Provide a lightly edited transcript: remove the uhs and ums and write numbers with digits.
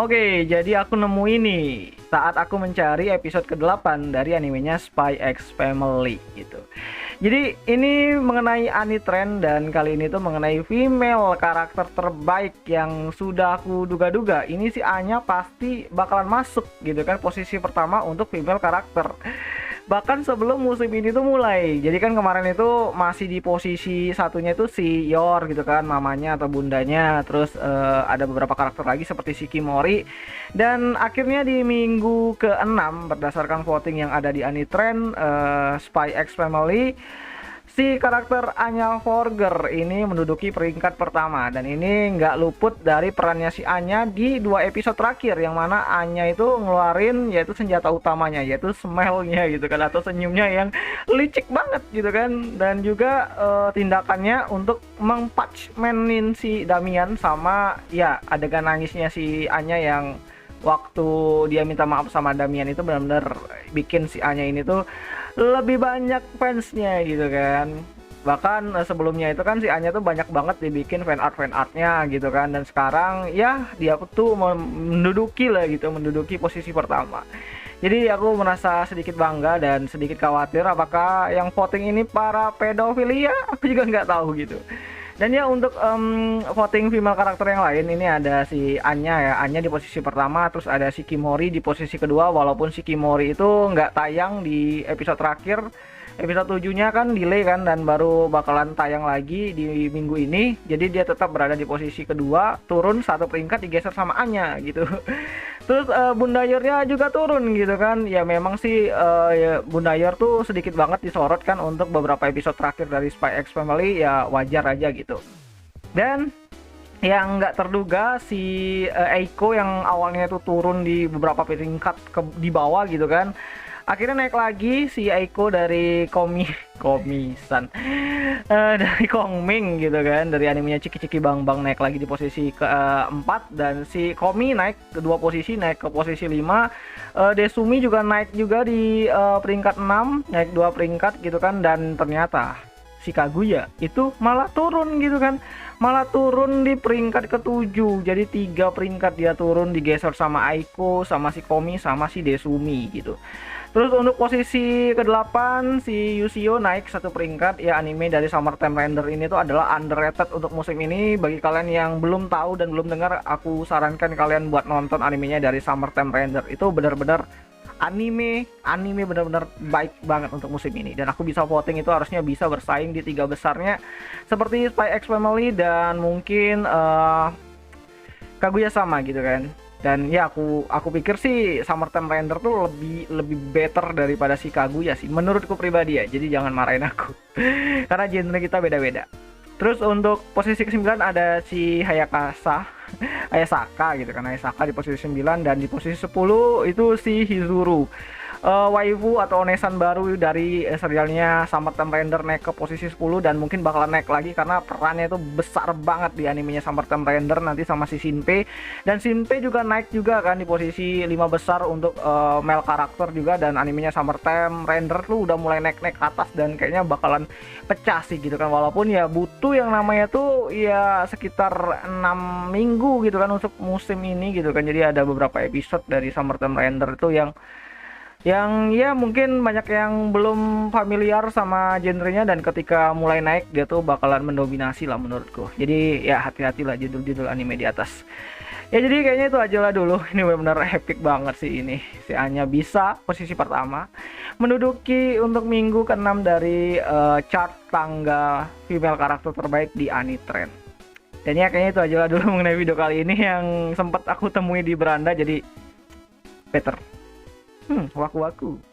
Oke, jadi aku nemu ini saat aku mencari episode ke-8 dari animenya Spy X Family gitu. Jadi ini mengenai Annie Tran dan kali ini tuh mengenai female karakter terbaik yang sudah aku duga-duga. Ini si Anya pasti bakalan masuk gitu kan, posisi pertama untuk female karakter. Bahkan sebelum musim ini tuh mulai. Jadi kan kemarin itu masih di posisi satunya itu si Yor gitu kan, mamanya atau bundanya. Terus ada beberapa karakter lagi seperti Shikimori. Dan akhirnya di minggu ke-6 berdasarkan voting yang ada di Annie-Tran Spy X Family, si karakter Anya Forger ini menduduki peringkat pertama. Dan ini nggak luput dari perannya si Anya di 2 episode terakhir, yang mana Anya itu ngeluarin yaitu senjata utamanya, yaitu smile-nya gitu kan, atau senyumnya yang licik banget gitu kan. Dan juga tindakannya untuk mengpatchmanin si Damian, sama ya adegan nangisnya si Anya yang waktu dia minta maaf sama Damian itu benar-benar bikin si Anya ini tuh lebih banyak fansnya gitu kan. Bahkan sebelumnya itu kan si Anya tuh banyak banget dibikin fan artnya gitu kan, dan sekarang ya dia tuh menduduki posisi pertama. Jadi aku merasa sedikit bangga dan sedikit khawatir apakah yang voting ini para pedofilia, aku juga nggak tahu gitu. Dan ya untuk voting female karakter yang lain, ini ada si Anya ya, Anya di posisi pertama, terus ada Shikimori di posisi kedua, walaupun Shikimori itu nggak tayang di episode terakhir. Episode 7-nya kan delay kan, dan baru bakalan tayang lagi di minggu ini. Jadi dia tetap berada di posisi kedua, turun 1 peringkat, digeser sama Anya gitu. Terus Bunda Yornya juga turun gitu kan. Ya memang sih ya, Bunda Yor tuh sedikit banget disorot kan untuk beberapa episode terakhir dari Spy X Family, ya wajar aja gitu. Dan yang nggak terduga si Eiko yang awalnya itu turun di beberapa peringkat di bawah gitu kan, akhirnya naik lagi si Eiko dari Komisan dari Kongming gitu kan, dari animenya Ciki Ciki Bang Bang, naik lagi di posisi keempat. Dan si Komi naik ke 2 posisi, naik ke posisi 5. Desumi juga naik juga di peringkat 6, naik 2 peringkat gitu kan. Dan ternyata si Kaguya itu malah turun gitu kan, malah turun di peringkat ke-7. Jadi 3 peringkat dia turun, digeser sama Aiko, sama si Komi, sama si Desumi gitu. Terus untuk posisi ke-8 si Yusio naik 1 peringkat. Ya, anime dari Summertime Render ini tuh adalah underrated untuk musim ini. Bagi kalian yang belum tahu dan belum dengar, aku sarankan kalian buat nonton animenya dari Summertime Render. Itu benar-benar anime benar-benar baik banget untuk musim ini. Dan aku bisa voting itu harusnya bisa bersaing di 3 besarnya seperti Spy X Family dan mungkin Kaguya sama gitu kan. Dan ya aku pikir sih Summertime Render tuh lebih better daripada si Kaguya sih menurutku pribadi ya. Jadi jangan marahin aku karena genre kita beda-beda. Terus untuk posisi ke-9 ada si Hayasaka gitu kan. Hayasaka di posisi 9, dan di posisi 10 itu si Hizuru, waifu atau onesan baru dari serialnya Summertime Render, naik ke posisi 10 dan mungkin bakalan naik lagi karena perannya itu besar banget di animenya Summertime Render nanti sama si Shinpei. Dan Shinpei juga naik juga kan di posisi 5 besar untuk male karakter juga, dan animenya Summertime Render tuh udah mulai naik-naik ke atas dan kayaknya bakalan pecah sih gitu kan. Walaupun ya butuh yang namanya tuh ya sekitar 6 minggu gitu kan untuk musim ini gitu kan. Jadi ada beberapa episode dari Summertime Render itu yang ya mungkin banyak yang belum familiar sama genrenya, dan ketika mulai naik dia tuh bakalan mendominasi lah menurutku. Jadi ya hati-hatilah judul-judul anime di atas. Ya jadi kayaknya itu aja lah dulu. Ini benar-benar epic banget sih ini. Si Anya bisa posisi pertama, menduduki untuk minggu ke-6 dari chart tangga female karakter terbaik di Annie-Tran. Dan ya kayaknya itu aja lah dulu mengenai video kali ini yang sempat aku temui di beranda. Jadi better. Waku-waku.